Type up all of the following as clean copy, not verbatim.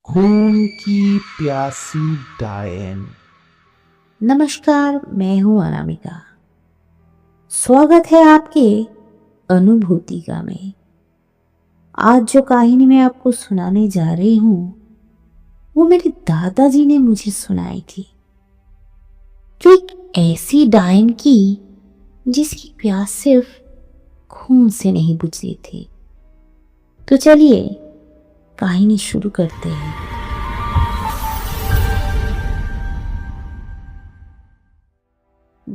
खून की प्यासी डायन। नमस्कार, मैं हूँ अनामिका। स्वागत है आपके अनुभूतिका में। आज जो कहानी मैं आपको सुनाने जा रही हूँ वो मेरे दादाजी ने मुझे सुनाई थी। जो एक ऐसी डायन की जिसकी प्यास सिर्फ खून से नहीं बुझी थी। तो चलिए कहानी शुरू करते हैं।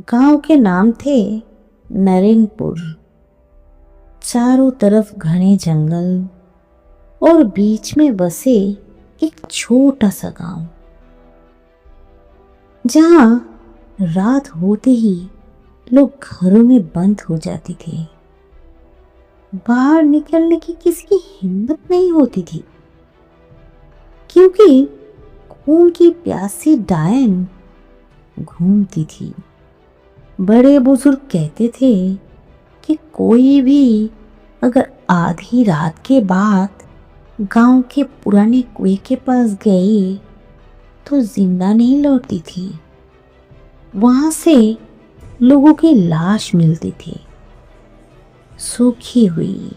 गांव के नाम थे नरेनपुर। चारों तरफ घने जंगल और बीच में बसे एक छोटा सा गांव, जहां रात होते ही लोग घरों में बंद हो जाते थे। बाहर निकलने की किसी की हिम्मत नहीं होती थी, क्योंकि खून की प्यासी डायन घूमती थी। बड़े बुजुर्ग कहते थे कि कोई भी अगर आधी रात के बाद गांव के पुराने कुएं के पास गए तो जिंदा नहीं लौटती थी। वहां से लोगों की लाश मिलती थी, सूखी हुई,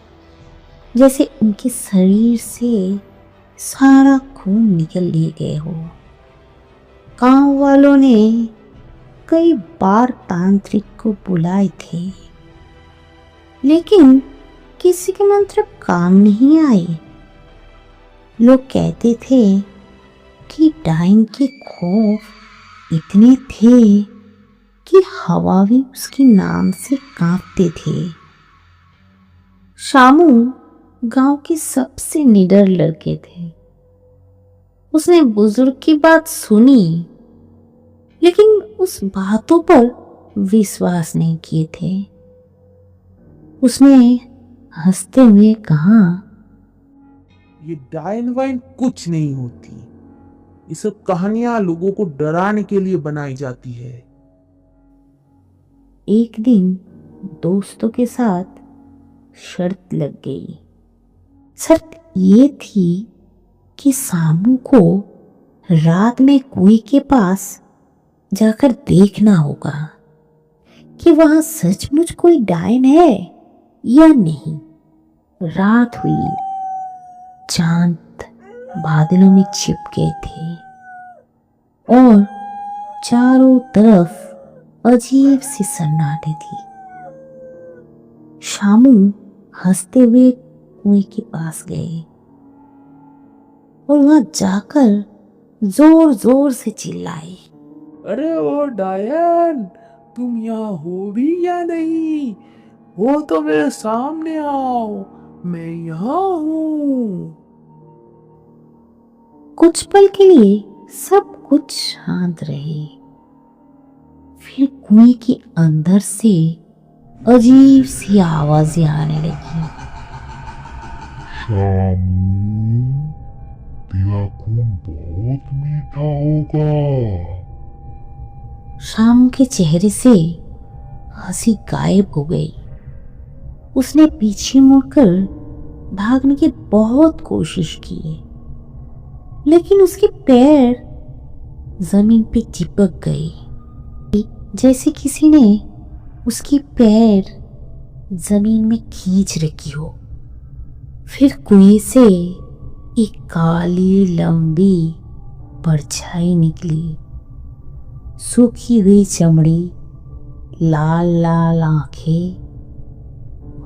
जैसे उनके शरीर से सारा खून निकल लिए गए हो। गांव वालों ने कई बार तांत्रिक को बुलाए थे, लेकिन किसी के मंत्र काम नहीं आए। लोग कहते थे कि डाइन के खौफ इतने थे कि हवा भी उसके नाम से कांपते थे। शामू गांव के सबसे निडर लड़के थे। उसने बुजुर्ग की बात सुनी, लेकिन उस बातों पर विश्वास नहीं किए थे। उसने हंसते हुए कहा, ये डायन वाइन कुछ नहीं होती। ये सब कहानियां लोगों को डराने के लिए बनाई जाती है। एक दिन दोस्तों के साथ शर्त लग गई। शर्त ये थी कि सामू को रात में कुएं के पास जाकर देखना होगा कि वहां सचमुच कोई डायन है या नहीं। रात हुई, चांद बादलों में छिप गए थे और चारों तरफ अजीब सी सन्नाटे थी। शामू हंसते हुए कुएं के पास गए और वहां जाकर जोर जोर से चिल्लाए, अरे ओ डायन, तुम यहाँ हो भी या नहीं? हो तो मेरे सामने आओ, मैं यहाँ हूँ। कुछ पल के लिए सब कुछ शांत रहे। फिर कुएं के अंदर से अजीब सी आवाजें आने लगी। शामू, तेरा खून बहुत मीठा होगा। शाम के चेहरे से हंसी गायब हो गई। उसने पीछे मुड़कर भागने की बहुत कोशिश की, लेकिन उसके पैर जमीन पे चिपक गए, जैसे किसी ने उसकी पैर जमीन में खींच रखी हो। फिर कुएं से एक काली लंबी परछाई निकली। सूखी हुई चमड़ी, लाल लाल आंखें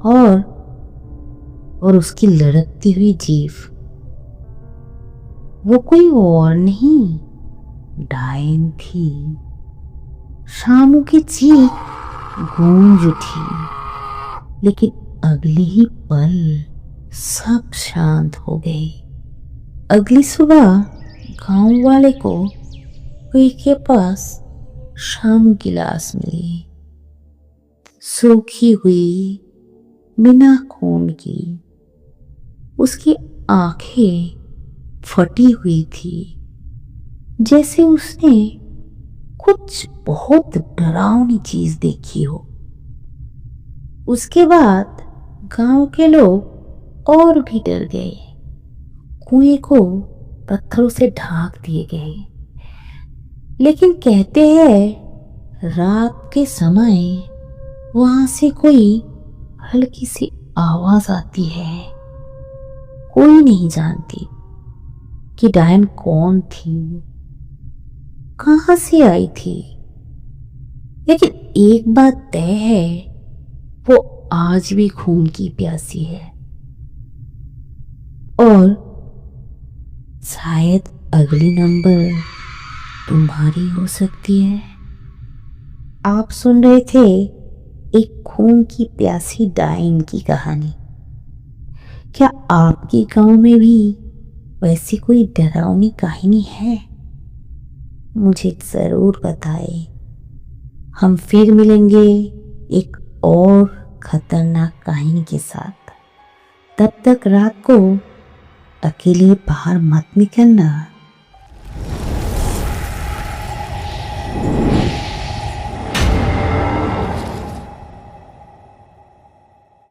और उसकी लड़कती हुई जीभ। वो कोई और नहीं, डायन थी। शामू की चीख गूंज उठी, लेकिन अगले ही पल सब शांत हो गए। अगली सुबह गांव वाले को कुएं के पास शामू की लाश मिली, सूखी हुई, बिना खून की। उसकी आंखें फटी हुई थी, जैसे उसने कुछ बहुत डरावनी चीज देखी हो। उसके बाद गांव के लोग और भी डर गए। कुएं को पत्थरों से ढाक दिए गए। लेकिन कहते हैं रात के समय वहां से कोई हल्की सी आवाज आती है। कोई नहीं जानती कि डायन कौन थी, कहां से आई थी। लेकिन एक बात तय है, वो आज भी खून की प्यासी है और शायद अगली नंबर तुम्हारी हो सकती है। आप सुन रहे थे एक खून की प्यासी डायन की कहानी। क्या आपके गांव में भी वैसी कोई डरावनी कहानी है? मुझे जरूर बताएं। हम फिर मिलेंगे एक और खतरनाक कहानी के साथ। तब तक रात को अकेले बाहर मत निकलना।